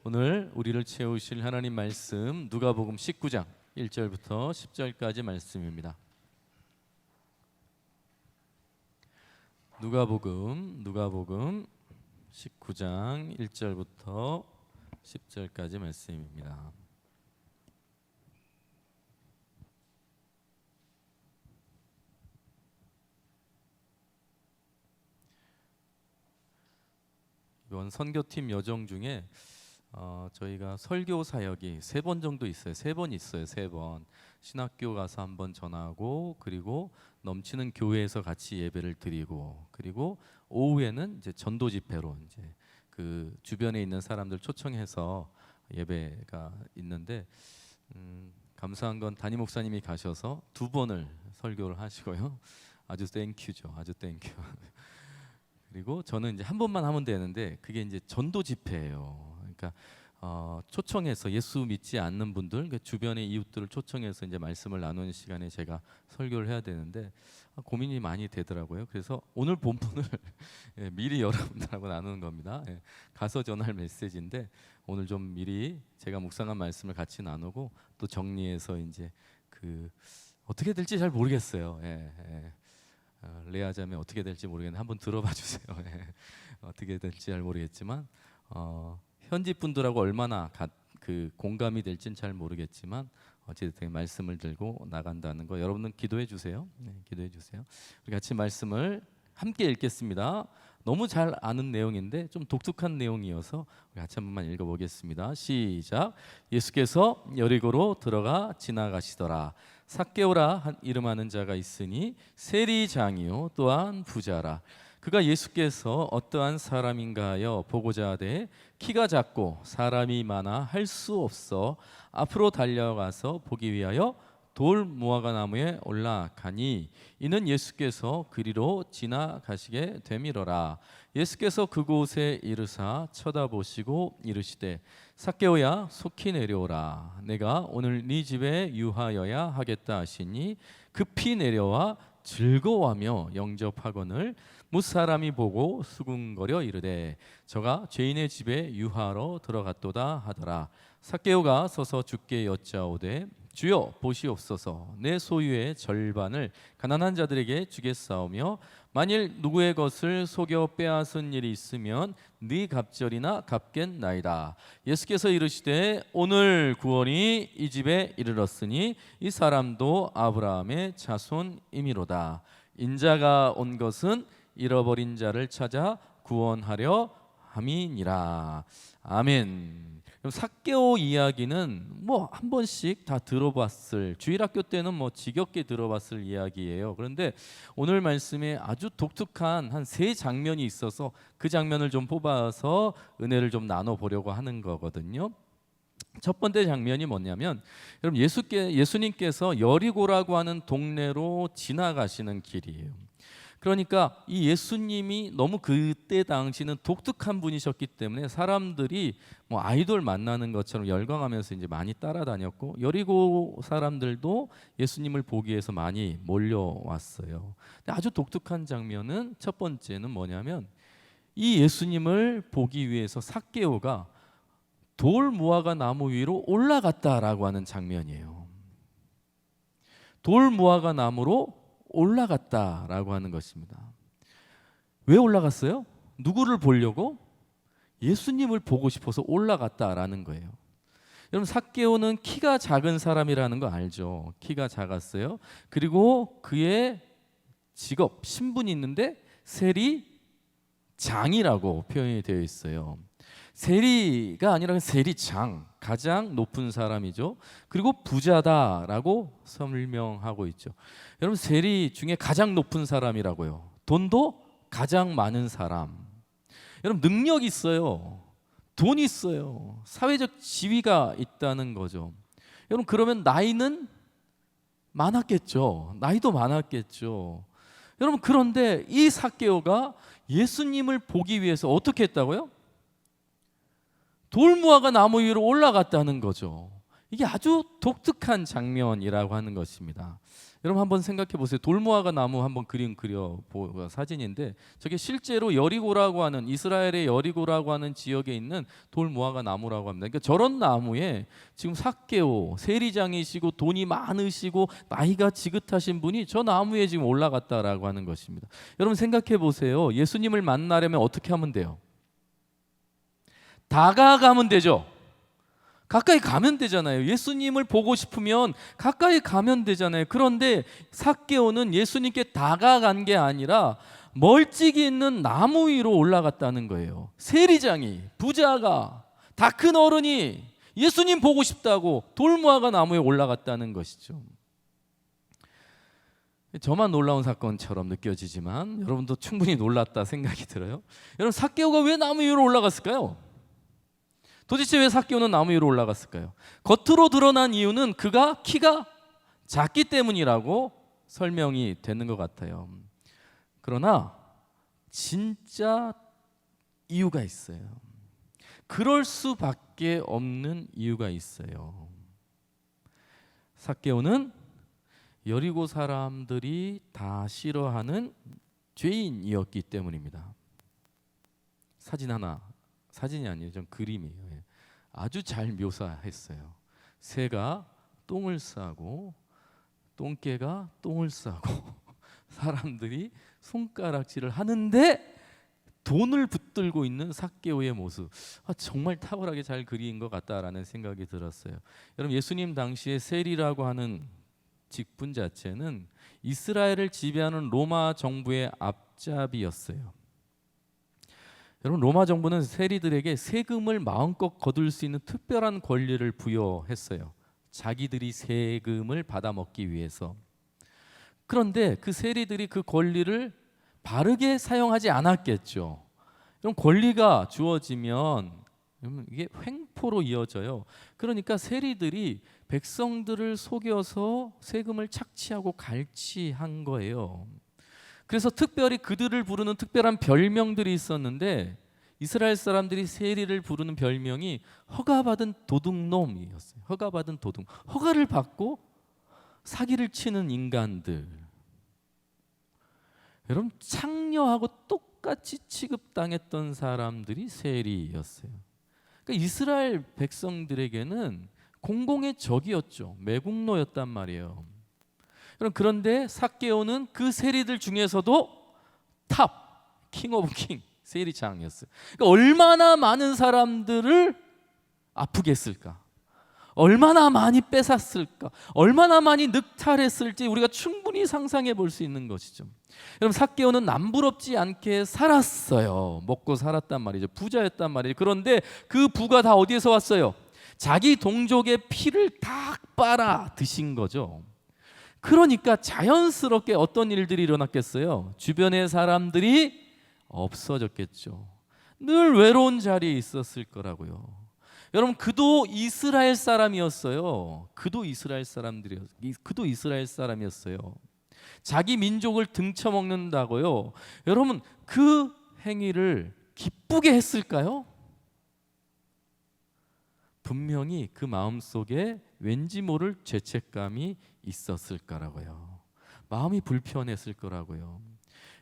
오늘 우리를 채우실 하나님 말씀 누가복음 19장 1절부터 10절까지 말씀입니다. 누가복음 19장 1절부터 10절까지 말씀입니다. 이번 선교팀 여정 중에 저희가 설교 사역이 3번 정도 있어요. 3번 있어요. 3번 신학교 가서 한번 전하고, 그리고 넘치는 교회에서 같이 예배를 드리고, 그리고 오후에는 이제 전도 집회로 이제 그 주변에 있는 사람들 초청해서 예배가 있는데, 감사한 건 담임 목사님이 가셔서 2번을 설교를 하시고요. 아주 땡큐죠. 아주 땡큐. 그리고 저는 이제 한 번만 하면 되는데, 그게 이제 전도 집회예요. 그러니까 초청해서 예수 믿지 않는 분들, 그러니까 주변의 이웃들을 초청해서 이제 말씀을 나누는 시간에 제가 설교를 해야 되는데 고민이 많이 되더라고요. 그래서 오늘 본문을 미리 여러분들하고 나누는 겁니다. 가서 전할 메시지인데 오늘 좀 미리 제가 묵상한 말씀을 같이 나누고 또 정리해서 이제 그 어떻게 될지 잘 모르겠어요. 레아자매 어떻게 될지 모르겠는데 한번 들어봐 주세요. 어떻게 될지 잘 모르겠지만 현지 분들하고 얼마나 그 공감이 될지는 잘 모르겠지만 어쨌든 말씀을 들고 나간다는 거 여러분은 기도해 주세요. 기도해 주세요. 우리 같이 말씀을 함께 읽겠습니다. 너무 잘 아는 내용인데 좀 독특한 내용이어서 우리 같이 한 번만 읽어보겠습니다. 시작. 예수께서 여리고로 들어가 지나가시더라. 삭개오라 이름하는 자가 있으니 세리장이요 또한 부자라. 그가 예수께서 어떠한 사람인가 하여 보고자 하되 키가 작고 사람이 많아 할 수 없어 앞으로 달려가서 보기 위하여 돌 무화과 나무에 올라가니 이는 예수께서 그리로 지나가시게 되미러라. 예수께서 그곳에 이르사 쳐다보시고 이르시되 삭개오야 속히 내려오라. 내가 오늘 네 집에 유하여야 하겠다 하시니 급히 내려와 즐거워하며 영접하거늘 무사람이 보고 수군거려 이르되 저가 죄인의 집에 유하러 들어갔도다 하더라. 삭개오가 서서 주께 여짜오되 주여 보시옵소서, 내 소유의 절반을 가난한 자들에게 주겠사오며 만일 누구의 것을 속여 빼앗은 일이 있으면 네 갑절이나 갚겠나이다. 예수께서 이르시되 오늘 구원이 이 집에 이르렀으니 이 사람도 아브라함의 자손이미로다. 인자가 온 것은 잃어버린 자를 찾아 구원하려 함이니라. 아멘. 삭개오 이야기는 뭐 한 번씩 다 들어봤을, 주일학교 때는 뭐 지겹게 들어봤을 이야기예요. 그런데 오늘 말씀에 아주 독특한 한 3장면이 있어서 그 장면을 좀 뽑아서 은혜를 좀 나눠보려고 하는 거거든요. 첫 번째 장면이 뭐냐면, 여러분 예수님께서 여리고라고 하는 동네로 지나가시는 길이에요. 그러니까 이 예수님이 너무 그때 당시는 독특한 분이셨기 때문에 사람들이 뭐 아이돌 만나는 것처럼 열광하면서 이제 많이 따라다녔고, 여리고 사람들도 예수님을 보기 위해서 많이 몰려왔어요. 근데 아주 독특한 장면은, 첫 번째는 뭐냐면 이 예수님을 보기 위해서 삭개오가 돌 무화과 나무 위로 올라갔다라고 하는 장면이에요. 돌 무화과 나무로 올라갔다라고 하는 것입니다. 왜 올라갔어요? 누구를 보려고? 예수님을 보고 싶어서 올라갔다라는 거예요. 여러분, 삭개오는 키가 작은 사람이라는 거 알죠? 키가 작았어요. 그리고 그의 직업, 신분이 있는데 세리장이라고 표현이 되어 있어요. 세리가 아니라 세리장, 가장 높은 사람이죠. 그리고 부자다라고 설명하고 있죠. 여러분, 세리 중에 가장 높은 사람이라고요. 돈도 가장 많은 사람. 여러분, 능력 있어요. 돈 있어요. 사회적 지위가 있다는 거죠. 여러분, 그러면 나이는 많았겠죠. 나이도 많았겠죠. 여러분, 그런데 이 삭개오가 예수님을 보기 위해서 어떻게 했다고요? 돌무화과 나무 위로 올라갔다는 거죠. 이게 아주 독특한 장면이라고 하는 것입니다. 여러분 한번 생각해 보세요. 돌무화과 나무 한번 그림 그려 사진인데 저게 실제로 여리고라고 하는, 이스라엘의 여리고라고 하는 지역에 있는 돌무화과 나무라고 합니다. 그러니까 저런 나무에 지금 삭개오 세리장이시고 돈이 많으시고 나이가 지긋하신 분이 저 나무에 지금 올라갔다라고 하는 것입니다. 여러분 생각해 보세요. 예수님을 만나려면 어떻게 하면 돼요? 다가가면 되죠. 가까이 가면 되잖아요. 예수님을 보고 싶으면 가까이 가면 되잖아요. 그런데 삭개오는 예수님께 다가간 게 아니라 멀찍이 있는 나무 위로 올라갔다는 거예요. 세리장이, 부자가, 다 큰 어른이 예수님 보고 싶다고 돌무화과 나무에 올라갔다는 것이죠. 저만 놀라운 사건처럼 느껴지지만 여러분도 충분히 놀랐다 생각이 들어요. 여러분 삭개오가 왜 나무 위로 올라갔을까요? 도대체 왜 삭개오는 나무 위로 올라갔을까요? 겉으로 드러난 이유는 그가 키가 작기 때문이라고 설명이 되는 것 같아요. 그러나 진짜 이유가 있어요. 그럴 수밖에 없는 이유가 있어요. 삭개오는 여리고 사람들이 다 싫어하는 죄인이었기 때문입니다. 사진이 아니에요. 좀 그림이에요. 아주 잘 묘사했어요. 새가 똥을 싸고 똥개가 똥을 싸고 사람들이 손가락질을 하는데 돈을 붙들고 있는 삭개오의 모습, 정말 탁월하게 잘 그린 것 같다라는 생각이 들었어요. 여러분 예수님 당시에 세리라고 하는 직분 자체는 이스라엘을 지배하는 로마 정부의 앞잡이였어요. 여러분 로마 정부는 세리들에게 세금을 마음껏 거둘 수 있는 특별한 권리를 부여했어요. 자기들이 세금을 받아먹기 위해서. 그런데 그 세리들이 그 권리를 바르게 사용하지 않았겠죠. 그럼 권리가 주어지면 이게 횡포로 이어져요. 그러니까 세리들이 백성들을 속여서 세금을 착취하고 갈취한 거예요. 그래서 특별히 그들을 부르는 특별한 별명들이 있었는데 이스라엘 사람들이 세리를 부르는 별명이 허가받은 도둑놈이었어요. 허가받은 도둑. 허가를 받고 사기를 치는 인간들. 여러분 창녀하고 똑같이 취급당했던 사람들이 세리였어요. 그러니까 이스라엘 백성들에게는 공공의 적이었죠. 매국노였단 말이에요. 그런데 삭개오는 그 세리들 중에서도 탑, 킹 오브 킹, 세리장이었어요. 그러니까 얼마나 많은 사람들을 아프게 했을까? 얼마나 많이 뺏었을까? 얼마나 많이 늑탈했을지 우리가 충분히 상상해 볼 수 있는 것이죠. 여러분 삭개오는 남부럽지 않게 살았어요. 먹고 살았단 말이죠. 부자였단 말이에요. 그런데 그 부가 다 어디에서 왔어요? 자기 동족의 피를 다 빨아 드신 거죠. 그러니까 자연스럽게 어떤 일들이 일어났겠어요? 주변의 사람들이 없어졌겠죠. 늘 외로운 자리에 있었을 거라고요. 여러분 그도 이스라엘 사람이었어요. 그도 이스라엘 사람이었어요. 자기 민족을 등쳐먹는다고요. 여러분 그 행위를 기쁘게 했을까요? 분명히 그 마음속에 왠지 모를 죄책감이 있었을 거라고요. 마음이 불편했을 거라고요.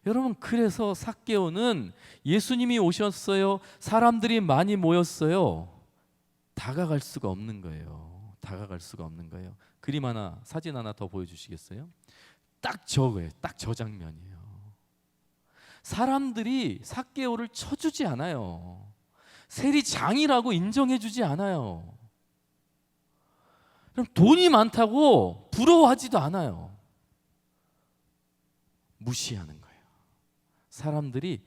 여러분 그래서 삭개오는 예수님이 오셨어요. 사람들이 많이 모였어요. 다가갈 수가 없는 거예요. 다가갈 수가 없는 거예요. 그림 하나, 사진 하나 더 보여주시겠어요? 딱 저거예요. 딱 저 장면이에요. 사람들이 삭개오를 쳐주지 않아요. 세리장이라고 인정해주지 않아요. 그럼 돈이 많다고 부러워하지도 않아요. 무시하는 거예요. 사람들이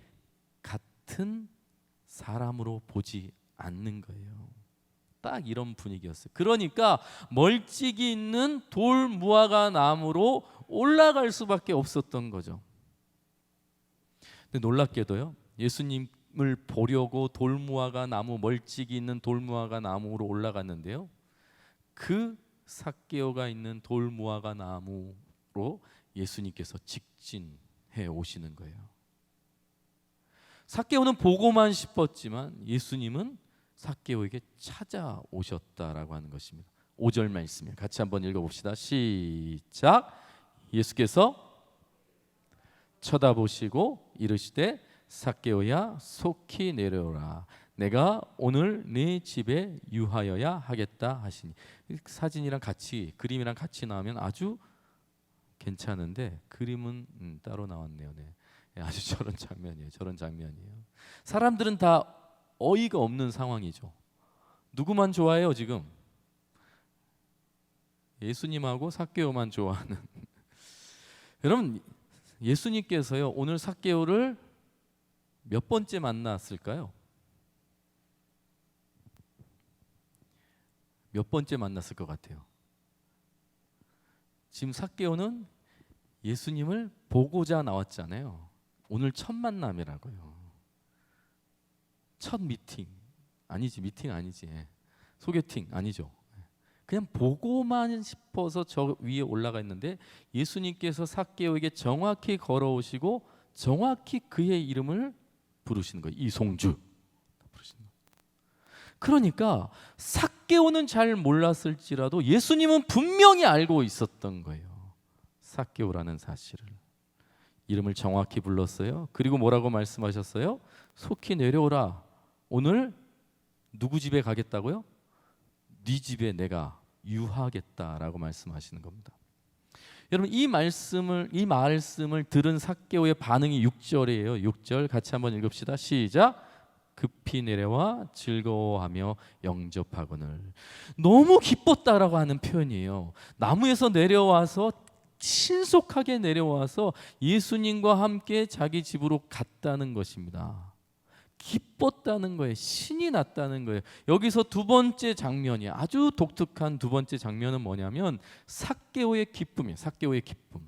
같은 사람으로 보지 않는 거예요. 딱 이런 분위기였어요. 그러니까 멀찍이 있는 돌 무화과 나무로 올라갈 수밖에 없었던 거죠. 근데 놀랍게도요, 예수님을 보려고 돌무화과 나무, 멀찍이 있는 돌무화과 나무로 올라갔는데요, 그 삭개오가 있는 돌무화과 나무로 예수님께서 직진해 오시는 거예요. 삭개오는 보고만 싶었지만 예수님은 삭개오에게 찾아오셨다라고 하는 것입니다. 5절 말씀을 같이 한번 읽어봅시다. 시작. 예수께서 쳐다보시고 이르시되 삭개오야 속히 내려오라. 내가 오늘 네 집에 유하여야 하겠다 하시니. 사진이랑 같이 그림이랑 같이 나오면 아주 괜찮은데 그림은 따로 나왔네요. 네. 아주 저런 장면이에요. 저런 장면이에요. 사람들은 다 어이가 없는 상황이죠. 누구만 좋아해요 지금? 예수님하고 삭개오만 좋아하는. 여러분 예수님께서요 오늘 삭개오를 몇 번째 만났을까요? 몇 번째 만났을 것 같아요? 지금 삭개오는 예수님을 보고자 나왔잖아요. 오늘 첫 만남이라고요. 첫 미팅 아니지, 미팅 아니지, 소개팅 아니죠. 그냥 보고만 싶어서 저 위에 올라가 있는데 예수님께서 삭개오에게 정확히 걸어오시고 정확히 그의 이름을 부르시는 거예요. 이송주 부르시는 거예요. 그러니까 삭개오는 잘 몰랐을지라도 예수님은 분명히 알고 있었던 거예요. 삭개오라는 사실을. 이름을 정확히 불렀어요. 그리고 뭐라고 말씀하셨어요? 속히 내려오라. 오늘 누구 집에 가겠다고요? 네 집에 내가 유하겠다라고 말씀하시는 겁니다. 여러분 이 말씀을 들은 삭개오의 반응이 6절이에요. 6절 같이 한번 읽읍시다. 시작. 급히 내려와 즐거워하며 영접하거늘. 너무 기뻤다라고 하는 표현이에요. 나무에서 내려와서 신속하게 내려와서 예수님과 함께 자기 집으로 갔다는 것입니다. 기뻤다는 거예요. 신이 났다는 거예요. 여기서 두 번째 장면이 아주 독특한 두 번째 장면은 뭐냐면 삭개오의 기쁨이에요. 삭개오의 기쁨.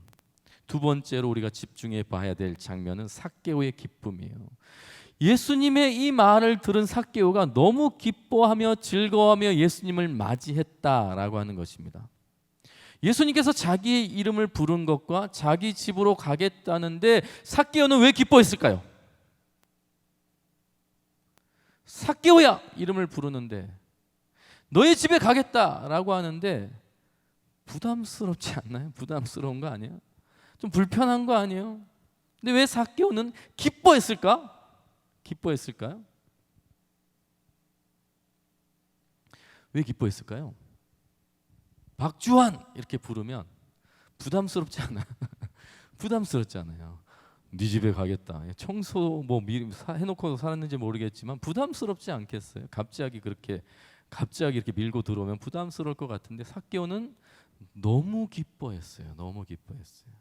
두 번째로 우리가 집중해 봐야 될 장면은 삭개오의 기쁨이에요. 예수님의 이 말을 들은 삭개오가 너무 기뻐하며 즐거워하며 예수님을 맞이했다라고 하는 것입니다. 예수님께서 자기의 이름을 부른 것과 자기 집으로 가겠다는데 삭개오는 왜 기뻐했을까요? 삭개오야 이름을 부르는데 너의 집에 가겠다라고 하는데 부담스럽지 않나요? 부담스러운 거 아니에요? 좀 불편한 거 아니에요? 근데 왜 삭개오는 기뻐했을까? 기뻐했을까요? 왜 기뻐했을까요? 박주환 이렇게 부르면 부담스럽지 않아요? 부담스럽지 않아요. 네 집에 가겠다. 청소 뭐 해놓고 살았는지 모르겠지만 부담스럽지 않겠어요? 갑자기 이렇게 밀고 들어오면 부담스러울 것 같은데 삭개오는 너무 기뻐했어요. 너무 기뻐했어요.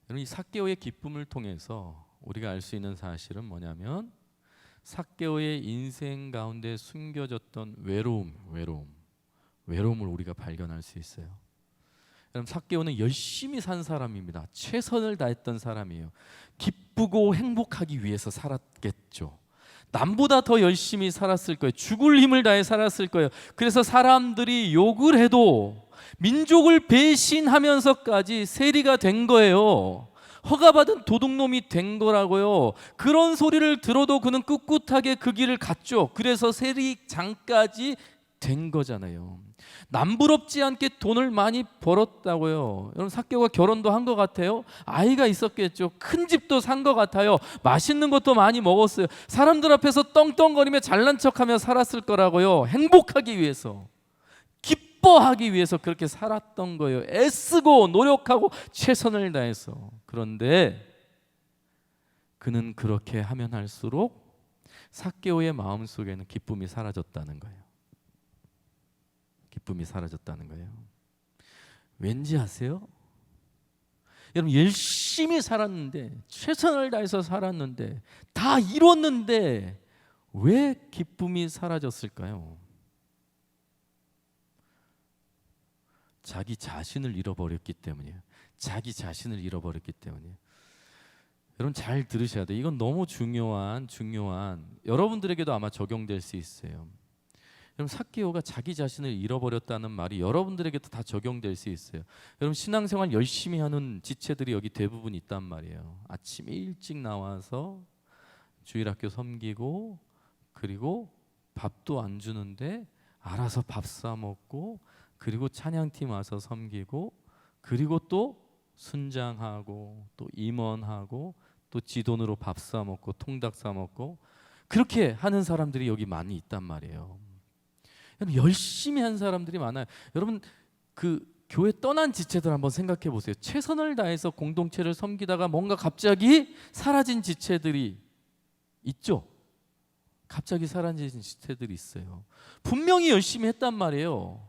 여러분 이 삭개오의 기쁨을 통해서 우리가 알 수 있는 사실은 뭐냐면 삭개오의 인생 가운데 숨겨졌던 외로움을 우리가 발견할 수 있어요. 여러분 삭개오는 열심히 산 사람입니다. 최선을 다했던 사람이에요. 기쁘고 행복하기 위해서 살았겠죠. 남보다 더 열심히 살았을 거예요. 죽을 힘을 다해 살았을 거예요. 그래서 사람들이 욕을 해도 민족을 배신하면서까지 세리가 된 거예요. 허가받은 도둑놈이 된 거라고요. 그런 소리를 들어도 그는 꿋꿋하게 그 길을 갔죠. 그래서 세리장까지 된 거잖아요. 남부럽지 않게 돈을 많이 벌었다고요. 여러분 삭개오가 결혼도 한 것 같아요. 아이가 있었겠죠. 큰 집도 산 것 같아요. 맛있는 것도 많이 먹었어요. 사람들 앞에서 떵떵거리며 잘난 척하며 살았을 거라고요. 행복하기 위해서, 기뻐하기 위해서 그렇게 살았던 거예요. 애쓰고 노력하고 최선을 다해서. 그런데 그는 그렇게 하면 할수록 삭개오의 마음속에는 기쁨이 사라졌다는 거예요. 기쁨이 사라졌다는 거예요. 왠지 아세요? 여러분 열심히 살았는데 최선을 다해서 살았는데 다 이뤘는데 왜 기쁨이 사라졌을까요? 자기 자신을 잃어버렸기 때문이에요. 자기 자신을 잃어버렸기 때문이에요. 여러분 잘 들으셔야 돼요. 이건 너무 중요한 여러분들에게도 아마 적용될 수 있어요. 여러분 삭개오가 자기 자신을 잃어버렸다는 말이 여러분들에게도 다 적용될 수 있어요. 여러분 신앙생활 열심히 하는 지체들이 여기 대부분 있단 말이에요. 아침에 일찍 나와서 주일학교 섬기고 그리고 밥도 안 주는데 알아서 밥 사 먹고 그리고 찬양팀 와서 섬기고, 그리고 또 순장하고, 또 임원하고, 또 지 돈으로 밥 사 먹고 통닭 사 먹고, 그렇게 하는 사람들이 여기 많이 있단 말이에요. 열심히 한 사람들이 많아요. 여러분, 그 교회 떠난 지체들 한번 생각해 보세요. 최선을 다해서 공동체를 섬기다가 뭔가 갑자기 사라진 지체들이 있죠. 갑자기 사라진 지체들이 있어요. 분명히 열심히 했단 말이에요.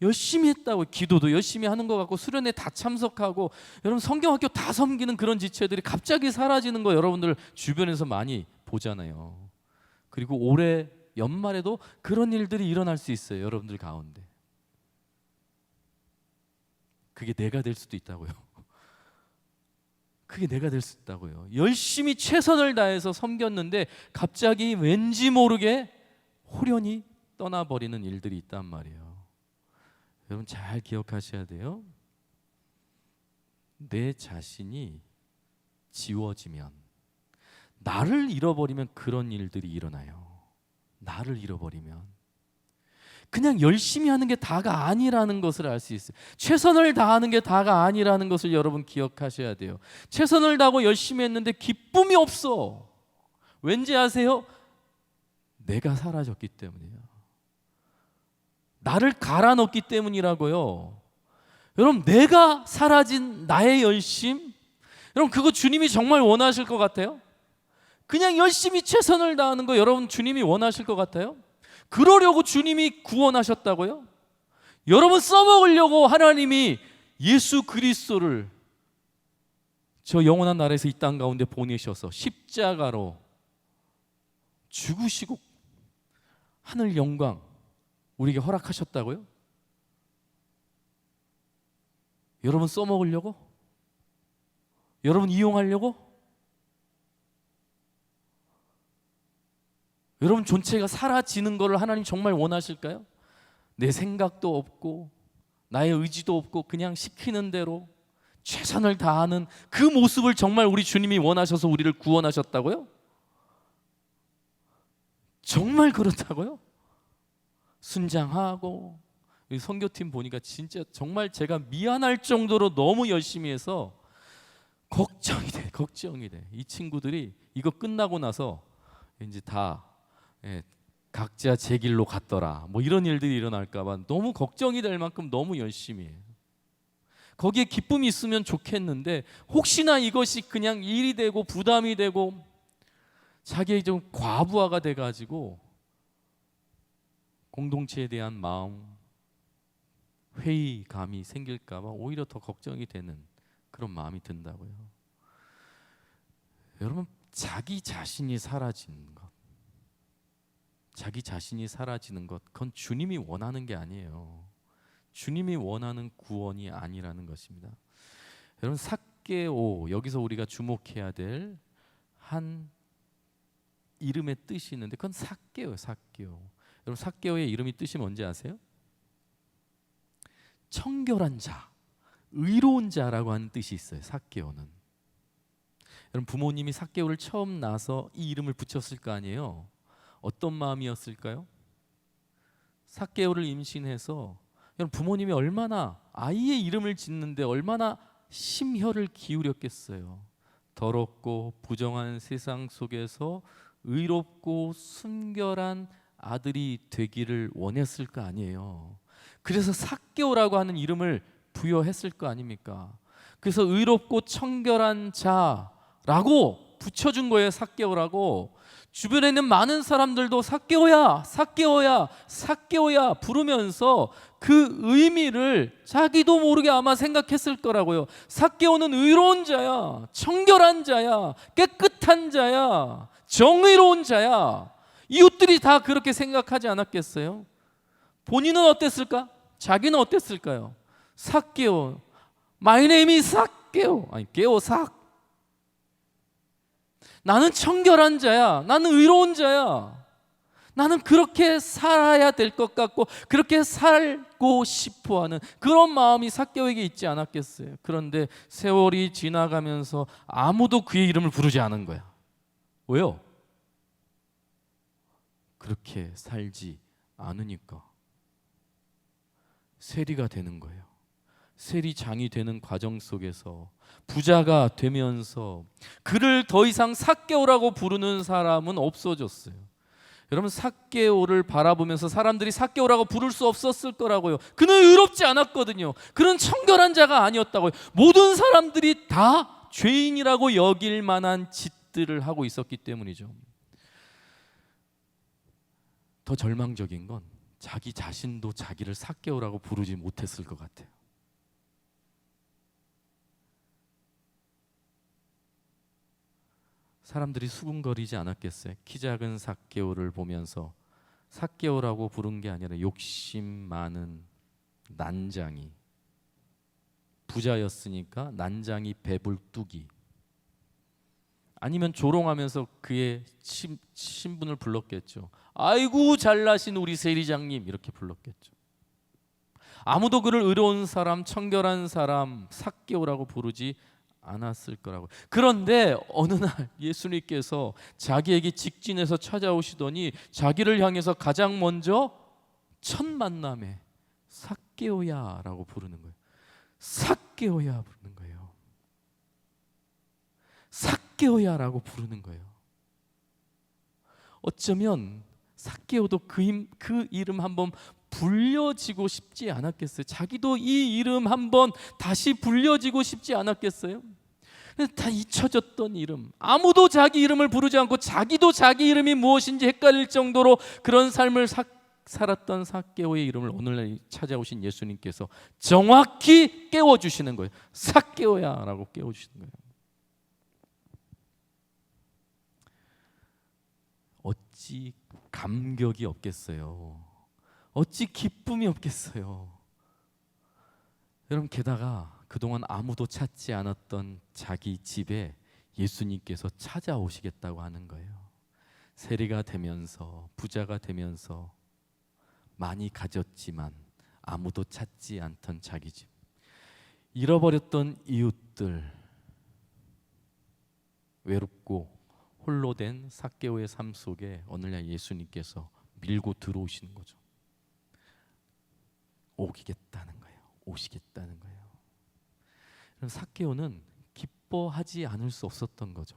열심히 했다고, 기도도 열심히 하는 것 같고 수련회 다 참석하고, 여러분 성경학교 다 섬기는 그런 지체들이 갑자기 사라지는 거 여러분들 주변에서 많이 보잖아요. 그리고 올해 연말에도 그런 일들이 일어날 수 있어요. 여러분들 가운데. 그게 내가 될 수도 있다고요. 그게 내가 될 수 있다고요. 열심히 최선을 다해서 섬겼는데 갑자기 왠지 모르게 홀연히 떠나버리는 일들이 있단 말이에요. 여러분 잘 기억하셔야 돼요. 내 자신이 지워지면, 나를 잃어버리면 그런 일들이 일어나요. 나를 잃어버리면 그냥 열심히 하는 게 다가 아니라는 것을 알 수 있어요. 최선을 다하는 게 다가 아니라는 것을 여러분 기억하셔야 돼요. 최선을 다하고 열심히 했는데 기쁨이 없어. 왠지 아세요? 내가 사라졌기 때문이에요. 나를 갈아 넣었기 때문이라고요. 여러분, 내가 사라진 나의 열심, 여러분 그거 주님이 정말 원하실 것 같아요? 그냥 열심히 최선을 다하는 거 여러분 주님이 원하실 것 같아요? 그러려고 주님이 구원하셨다고요? 여러분 써먹으려고 하나님이 예수 그리스도를 저 영원한 나라에서 이 땅 가운데 보내셔서 십자가로 죽으시고 하늘 영광 우리에게 허락하셨다고요? 여러분 써먹으려고? 여러분 이용하려고? 여러분 존재가 사라지는 것을 하나님 정말 원하실까요? 내 생각도 없고 나의 의지도 없고 그냥 시키는 대로 최선을 다하는 그 모습을 정말 우리 주님이 원하셔서 우리를 구원하셨다고요? 정말 그렇다고요? 순장하고, 선교팀 보니까 진짜 정말 제가 미안할 정도로 너무 열심히 해서 걱정이 돼. 이 친구들이 이거 끝나고 나서 이제 다 각자 제 길로 갔더라, 뭐 이런 일들이 일어날까 봐 너무 걱정이 될 만큼 너무 열심히 해요. 거기에 기쁨이 있으면 좋겠는데 혹시나 이것이 그냥 일이 되고 부담이 되고 자기의 좀 과부하가 돼가지고 공동체에 대한 마음, 회의감이 생길까 봐 오히려 더 걱정이 되는 그런 마음이 든다고요. 여러분, 자기 자신이 사라지는 것, 자기 자신이 사라지는 것, 그건 주님이 원하는 게 아니에요. 주님이 원하는 구원이 아니라는 것입니다. 여러분, 삭개오, 여기서 우리가 주목해야 될 한 이름의 뜻이 있는데 그건 삭개오예요. 삭개오. 여러분, 삭개오의 이름이 뜻이 뭔지 아세요? 청결한 자, 의로운 자라고 하는 뜻이 있어요. 삭개오는. 여러분, 부모님이 삭개오를 처음 낳아서 이 이름을 붙였을 거 아니에요. 어떤 마음이었을까요? 삭개오를 임신해서 여러분, 부모님이 얼마나 아이의 이름을 짓는데 얼마나 심혈을 기울였겠어요. 더럽고 부정한 세상 속에서 의롭고 순결한 아들이 되기를 원했을 거 아니에요. 그래서 삭개오라고 하는 이름을 부여했을 거 아닙니까? 그래서 의롭고 청결한 자라고 붙여준 거예요. 삭개오라고. 주변에 있는 많은 사람들도 삭개오야, 삭개오야, 삭개오야 부르면서 그 의미를 자기도 모르게 아마 생각했을 거라고요. 삭개오는 의로운 자야, 청결한 자야, 깨끗한 자야, 정의로운 자야. 이웃들이 다 그렇게 생각하지 않았겠어요? 본인은 어땠을까? 자기는 어땠을까요? 삭개오, My name is 삭개오, 아니 개오삭. 나는 청결한 자야, 나는 의로운 자야, 나는 그렇게 살아야 될 것 같고 그렇게 살고 싶어하는 그런 마음이 삭개오에게 있지 않았겠어요? 그런데 세월이 지나가면서 아무도 그의 이름을 부르지 않은 거야. 왜요? 그렇게 살지 않으니까. 세리가 되는 거예요. 세리장이 되는 과정 속에서 부자가 되면서 그를 더 이상 삭개오라고 부르는 사람은 없어졌어요. 여러분, 삭개오를 바라보면서 사람들이 삭개오라고 부를 수 없었을 거라고요. 그는 의롭지 않았거든요. 그는 청결한 자가 아니었다고요. 모든 사람들이 다 죄인이라고 여길 만한 짓들을 하고 있었기 때문이죠. 더 절망적인 건 자기 자신도 자기를 삭개오라고 부르지 못했을 것 같아요. 사람들이 수군거리지 않았겠어요? 키 작은 삭개오를 보면서 삭개오라고 부른 게 아니라 욕심 많은 난장이, 부자였으니까 난장이 배불뚝이, 아니면 조롱하면서 그의 신분을 불렀겠죠. 아이고 잘나신 우리 세리장님, 이렇게 불렀겠죠. 아무도 그를 의로운 사람, 청결한 사람, 삭개오라고 부르지 않았을 거라고. 그런데 어느 날 예수님께서 자기에게 직진해서 찾아오시더니 자기를 향해서 가장 먼저 첫 만남에 삭개오야라고 부르는 거예요. 삭개오야 부르는 거예요. 삭개오야라고 부르는 거예요. 어쩌면 삭개오도 그 이름 한번 불려지고 싶지 않았겠어요? 자기도 이 이름 한번 다시 불려지고 싶지 않았겠어요? 다 잊혀졌던 이름, 아무도 자기 이름을 부르지 않고 자기도 자기 이름이 무엇인지 헷갈릴 정도로 그런 삶을 살았던 삭개오의 이름을 오늘날 찾아오신 예수님께서 정확히 깨워주시는 거예요. 삭개오야 라고 깨워주시는 거예요. 어찌 감격이 없겠어요? 어찌 기쁨이 없겠어요? 여러분, 게다가 그동안 아무도 찾지 않았던 자기 집에 예수님께서 찾아오시겠다고 하는 거예요. 세리가 되면서, 부자가 되면서 많이 가졌지만 아무도 찾지 않던 자기 집, 잃어버렸던 이웃들, 외롭고 홀로 된 삭개오의 삶 속에 오늘날 예수님께서 밀고 들어오시는 거죠. 오시겠다는 거예요. 오시겠다는 거예요. 삭개오는 기뻐하지 않을 수 없었던 거죠.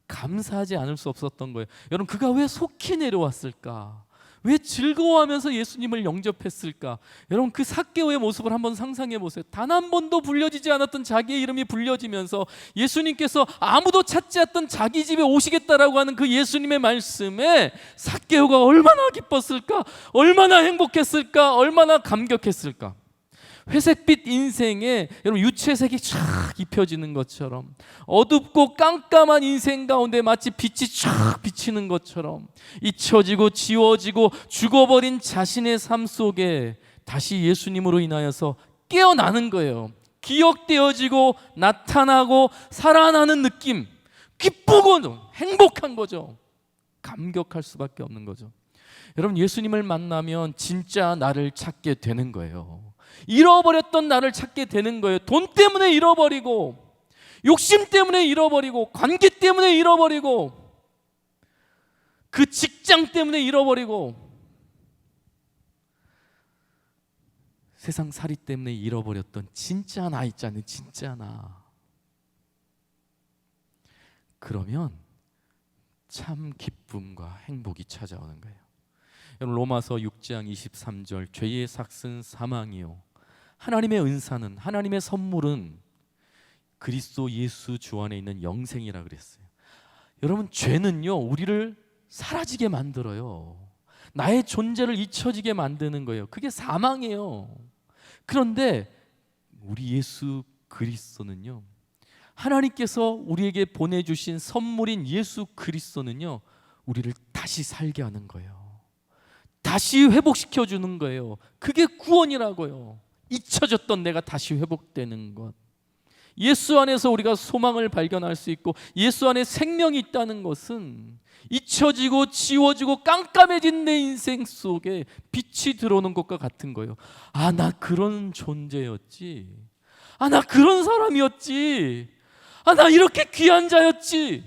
감사하지 않을 수 없었던 거예요. 여러분, 그가 왜 속히 내려왔을까? 왜 즐거워하면서 예수님을 영접했을까? 여러분, 그 삭개오의 모습을 한번 상상해 보세요. 단 한 번도 불려지지 않았던 자기의 이름이 불려지면서 예수님께서 아무도 찾지 않았던 자기 집에 오시겠다라고 하는 그 예수님의 말씀에 삭개오가 얼마나 기뻤을까? 얼마나 행복했을까? 얼마나 감격했을까? 회색빛 인생에 여러분 유채색이 쫙 입혀지는 것처럼, 어둡고 깜깜한 인생 가운데 마치 빛이 쫙 비치는 것처럼 잊혀지고 지워지고 죽어버린 자신의 삶 속에 다시 예수님으로 인하여서 깨어나는 거예요. 기억되어지고 나타나고 살아나는 느낌, 기쁘고 행복한 거죠. 감격할 수밖에 없는 거죠. 여러분, 예수님을 만나면 진짜 나를 찾게 되는 거예요. 잃어버렸던 나를 찾게 되는 거예요. 돈 때문에 잃어버리고, 욕심 때문에 잃어버리고, 관계 때문에 잃어버리고, 그 직장 때문에 잃어버리고, 세상살이 때문에 잃어버렸던 진짜 나 있잖아요. 진짜 나. 그러면 참 기쁨과 행복이 찾아오는 거예요. 여러분, 로마서 6장 23절, 죄의 삭은 사망이요 하나님의 은사는, 하나님의 선물은 그리스도 예수 주 안에 있는 영생이라 그랬어요. 여러분, 죄는요 우리를 사라지게 만들어요. 나의 존재를 잊혀지게 만드는 거예요. 그게 사망이에요. 그런데 우리 예수 그리스도는요, 하나님께서 우리에게 보내주신 선물인 예수 그리스도는요 우리를 다시 살게 하는 거예요. 다시 회복시켜 주는 거예요. 그게 구원이라고요. 잊혀졌던 내가 다시 회복되는 것. 예수 안에서 우리가 소망을 발견할 수 있고 예수 안에 생명이 있다는 것은 잊혀지고 지워지고 깜깜해진 내 인생 속에 빛이 들어오는 것과 같은 거예요. 아, 나 그런 존재였지. 아, 나 그런 사람이었지. 아, 나 이렇게 귀한 자였지.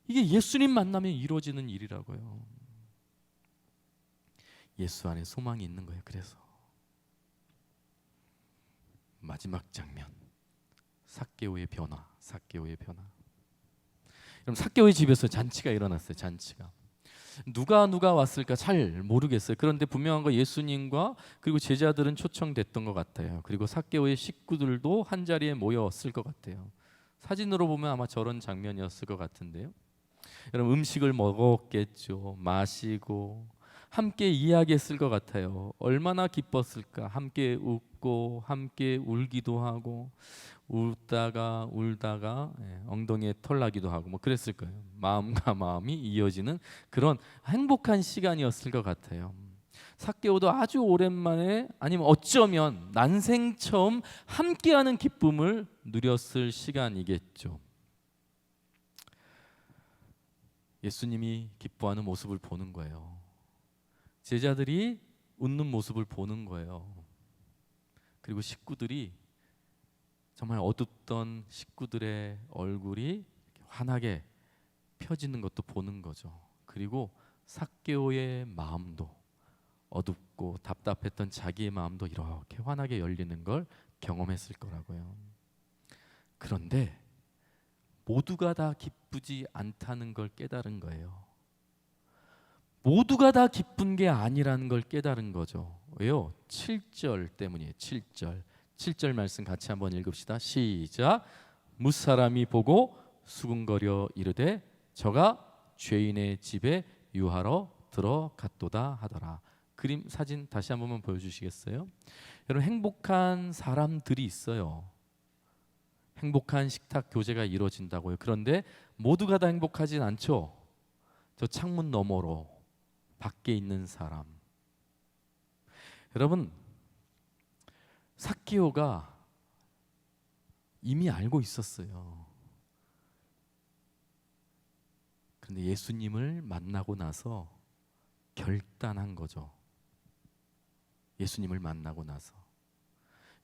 이게 예수님 만나면 이루어지는 일이라고요. 예수 안에 소망이 있는 거예요. 그래서 마지막 장면, 삭개오의 변화. 삭개오의 변화. 그럼 삭개오의 집에서 잔치가 일어났어요. 잔치가. 누가 왔을까 잘 모르겠어요. 그런데 분명한 거 예수님과 그리고 제자들은 초청됐던 것 같아요. 그리고 삭개오의 식구들도 한 자리에 모였을 것 같아요. 사진으로 보면 아마 저런 장면이었을 것 같은데요. 여러분 음식을 먹었겠죠. 마시고 함께 이야기했을 것 같아요. 얼마나 기뻤을까. 함께 웃고 함께 울기도 하고 울다가 엉덩이에 털 나기도 하고 뭐 그랬을 거예요. 마음과 마음이 이어지는 그런 행복한 시간이었을 것 같아요. 삭개오도 아주 오랜만에 아니면 어쩌면 난생 처음 함께하는 기쁨을 누렸을 시간이겠죠. 예수님이 기뻐하는 모습을 보는 거예요. 제자들이 웃는 모습을 보는 거예요. 그리고 식구들이 정말 어둡던 식구들의 얼굴이 환하게 펴지는 것도 보는 거죠. 그리고 삭개오의 마음도 어둡고 답답했던 자기의 마음도 이렇게 환하게 열리는 걸 경험했을 거라고요. 그런데 모두가 다 기쁘지 않다는 걸 깨달은 거예요. 모두가 다 기쁜 게 아니라는 걸 깨달은 거죠. 왜요? 7절 때문이에요. 7절 말씀 같이 한번 읽읍시다. 시작. 무사람이 보고 수군거려 이르되 저가 죄인의 집에 유하러 들어갔도다 하더라. 그림 사진 다시 한 번만 보여주시겠어요? 여러분 행복한 사람들이 있어요. 행복한 식탁 교제가 이루어진다고요. 그런데 모두가 다 행복하진 않죠. 저 창문 너머로 밖에 있는 사람. 여러분 삭개오가 이미 알고 있었어요. 그런데 예수님을 만나고 나서 결단한 거죠. 예수님을 만나고 나서.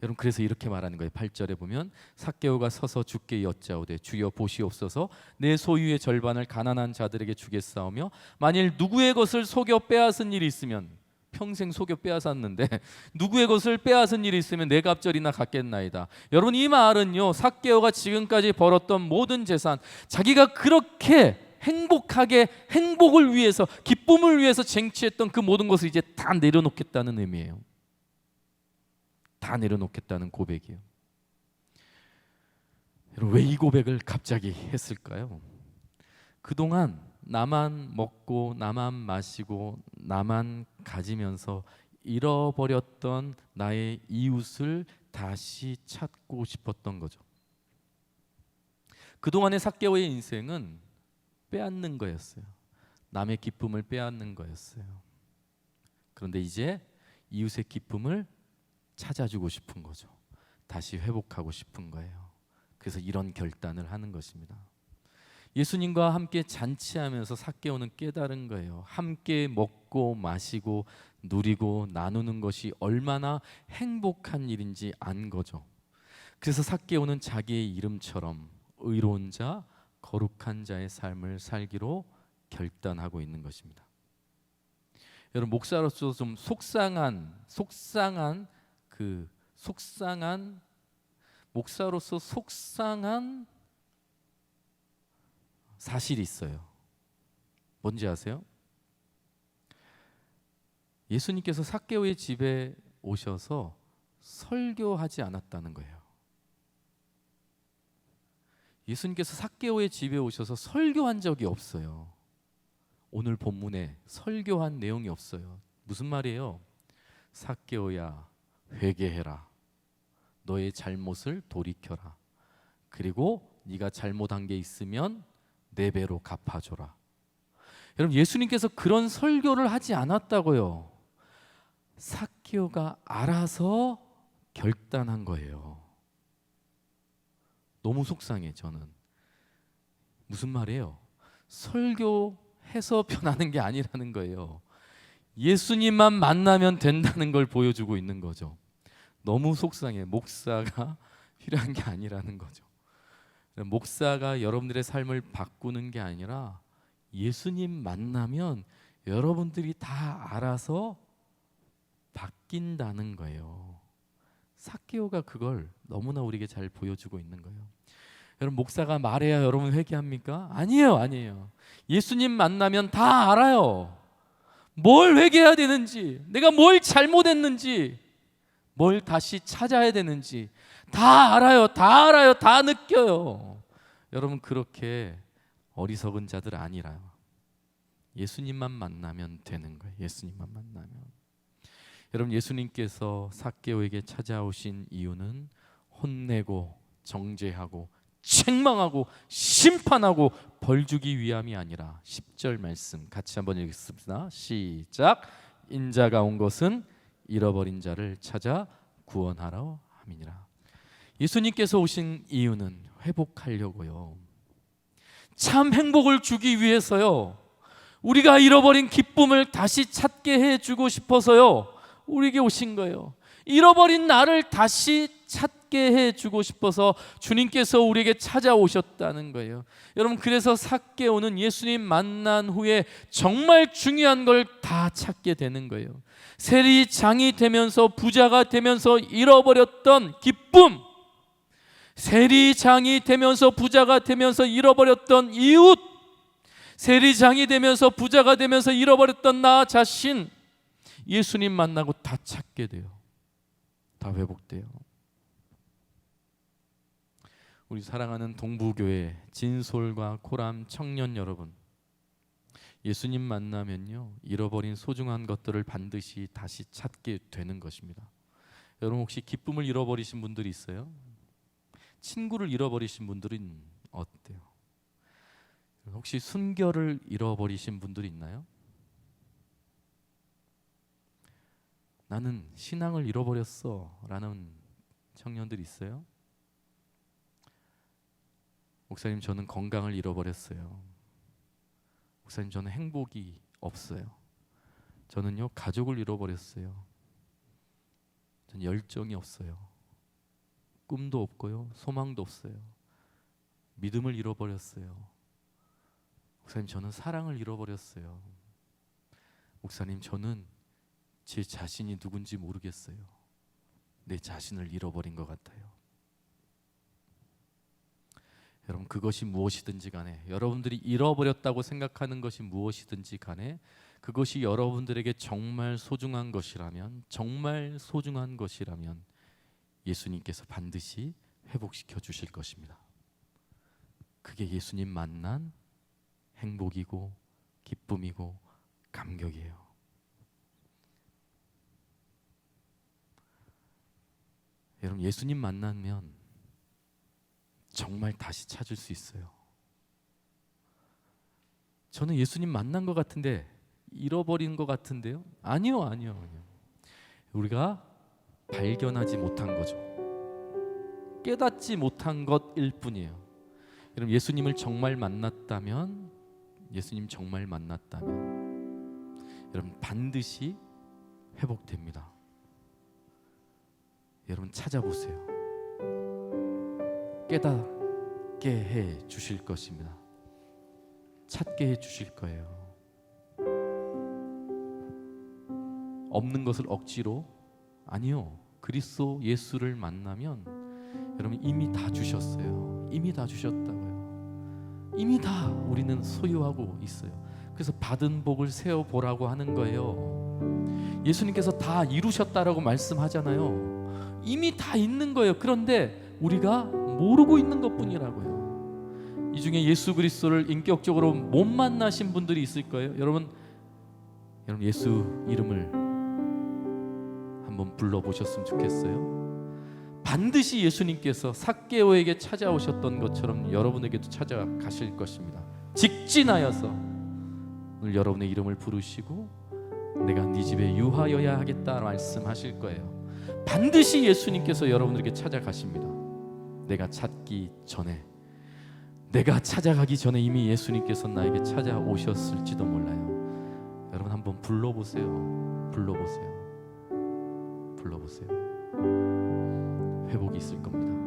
여러분 그래서 이렇게 말하는 거예요. 8절에 보면 삭개오가 서서 주께 여짜오되 주여 보시옵소서 내 소유의 절반을 가난한 자들에게 주겠사오며 만일 누구의 것을 속여 빼앗은 일이 있으면 평생 속여 빼앗았는데 누구의 것을 빼앗은 일이 있으면 내 갑절이나 갖겠나이다. 여러분 이 말은요 삭개오가 지금까지 벌었던 모든 재산 자기가 그렇게 행복하게 행복을 위해서 기쁨을 위해서 쟁취했던 그 모든 것을 이제 다 내려놓겠다는 의미예요. 다 내려놓겠다는 고백이에요. 여러분 왜 이 고백을 갑자기 했을까요? 그동안 나만 먹고 나만 마시고 나만 가지면서 잃어버렸던 나의 이웃을 다시 찾고 싶었던 거죠. 그동안의 삭개오의 인생은 빼앗는 거였어요. 남의 기쁨을 빼앗는 거였어요. 그런데 이제 이웃의 기쁨을 찾아주고 싶은 거죠. 다시 회복하고 싶은 거예요. 그래서 이런 결단을 하는 것입니다. 예수님과 함께 잔치하면서 삭개오는 깨달은 거예요. 함께 먹고 마시고 누리고 나누는 것이 얼마나 행복한 일인지 안 거죠. 그래서 삭개오는 자기의 이름처럼 의로운 자, 거룩한 자의 삶을 살기로 결단하고 있는 것입니다. 여러분 목사로서 좀 목사로서 속상한 사실이 있어요. 뭔지 아세요? 예수님께서 삭개오의 집에 오셔서 설교하지 않았다는 거예요. 예수님께서 삭개오의 집에 오셔서 설교한 적이 없어요. 오늘 본문에 설교한 내용이 없어요. 무슨 말이에요? 삭개오야 회개해라. 너의 잘못을 돌이켜라. 그리고 네가 잘못한 게 있으면 4배로 갚아줘라. 여러분 예수님께서 그런 설교를 하지 않았다고요. 삭개오가 알아서 결단한 거예요. 너무 속상해 저는. 무슨 말이에요? 설교해서 변하는 게 아니라는 거예요. 예수님만 만나면 된다는 걸 보여주고 있는 거죠. 너무 속상해. 목사가 필요한 게 아니라는 거죠. 목사가 여러분들의 삶을 바꾸는 게 아니라 예수님 만나면 여러분들이 다 알아서 바뀐다는 거예요. 삭개오가 그걸 너무나 우리에게 잘 보여주고 있는 거예요. 여러분, 목사가 말해야 여러분 회개합니까? 아니에요, 아니에요. 예수님 만나면 다 알아요. 뭘 회개해야 되는지, 내가 뭘 잘못했는지, 뭘 다시 찾아야 되는지 다 알아요, 다 알아요, 다 느껴요. 여러분, 그렇게 어리석은 자들 아니라요. 예수님만 만나면 되는 거예요. 예수님만 만나면. 여러분, 예수님께서 삭개오에게 찾아오신 이유는 혼내고 정죄하고 책망하고 심판하고 벌주기 위함이 아니라 10절 말씀 같이 한번 읽겠습니다. 시작. 인자가 온 것은 잃어버린 자를 찾아 구원하러 함이니라. 예수님께서 오신 이유는 회복하려고요. 참 행복을 주기 위해서요. 우리가 잃어버린 기쁨을 다시 찾게 해주고 싶어서요. 우리에게 오신 거예요. 잃어버린 나를 다시 찾게 해주고 싶어서 주님께서 우리에게 찾아오셨다는 거예요. 여러분, 그래서 삭개오는 예수님 만난 후에 정말 중요한 걸 다 찾게 되는 거예요. 세리장이 되면서 부자가 되면서 잃어버렸던 기쁨, 세리장이 되면서 부자가 되면서 잃어버렸던 이웃, 세리장이 되면서 부자가 되면서 잃어버렸던 나 자신, 예수님 만나고 다 찾게 돼요. 다 회복돼요. 우리 사랑하는 동부교회 진솔과 코람 청년 여러분, 예수님 만나면요, 잃어버린 소중한 것들을 반드시 다시 찾게 되는 것입니다. 여러분, 혹시 기쁨을 잃어버리신 분들이 있어요? 친구를 잃어버리신 분들은 어때요? 혹시 순결을 잃어버리신 분들이 있나요? 나는 신앙을 잃어버렸어 라는 청년들이 있어요? 목사님, 저는 건강을 잃어버렸어요. 목사님, 저는 행복이 없어요. 저는요, 가족을 잃어버렸어요. 저는 열정이 없어요. 꿈도 없고요, 소망도 없어요. 믿음을 잃어버렸어요. 목사님, 저는 사랑을 잃어버렸어요. 목사님, 저는 제 자신이 누군지 모르겠어요. 내 자신을 잃어버린 것 같아요. 여러분, 그것이 무엇이든지 간에, 여러분들이 잃어버렸다고 생각하는 것이 무엇이든지 간에 그것이 여러분들에게 정말 소중한 것이라면, 정말 소중한 것이라면 예수님께서 반드시 회복시켜 주실 것입니다. 그게 예수님 만난 행복이고 기쁨이고 감격이에요. 여러분, 예수님 만나면 정말 다시 찾을 수 있어요. 저는 예수님 만난 것 같은데 잃어버린 것 같은데요? 아니요. 우리가 발견하지 못한 거죠. 깨닫지 못한 것일 뿐이에요. 여러분, 예수님을 정말 만났다면, 예수님 정말 만났다면 여러분, 반드시 회복됩니다. 여러분, 찾아보세요. 깨닫게 해 주실 것입니다. 찾게 해 주실 거예요. 없는 것을 억지로, 아니요. 그리스도 예수를 만나면 여러분, 이미 다 주셨어요. 이미 다 주셨다고요. 이미 다 우리는 소유하고 있어요. 그래서 받은 복을 세어 보라고 하는 거예요. 예수님께서 다 이루셨다라고 말씀하잖아요. 이미 다 있는 거예요. 그런데 우리가 모르고 있는 것뿐이라고요. 이 중에 예수 그리스도를 인격적으로 못 만나신 분들이 있을 거예요. 여러분 예수 이름을 한번 불러보셨으면 좋겠어요. 반드시 예수님께서 삭개오에게 찾아오셨던 것처럼 여러분에게도 찾아가실 것입니다. 직진하여서 오늘 여러분의 이름을 부르시고 내가 네 집에 유하여야 하겠다 말씀하실 거예요. 반드시 예수님께서 여러분들에게 찾아가십니다. 내가 찾기 전에, 내가 찾아가기 전에 이미 예수님께서 나에게 찾아오셨을지도 몰라요. 여러분 한번 불러보세요. 불러보세요. 회복이 있을 겁니다.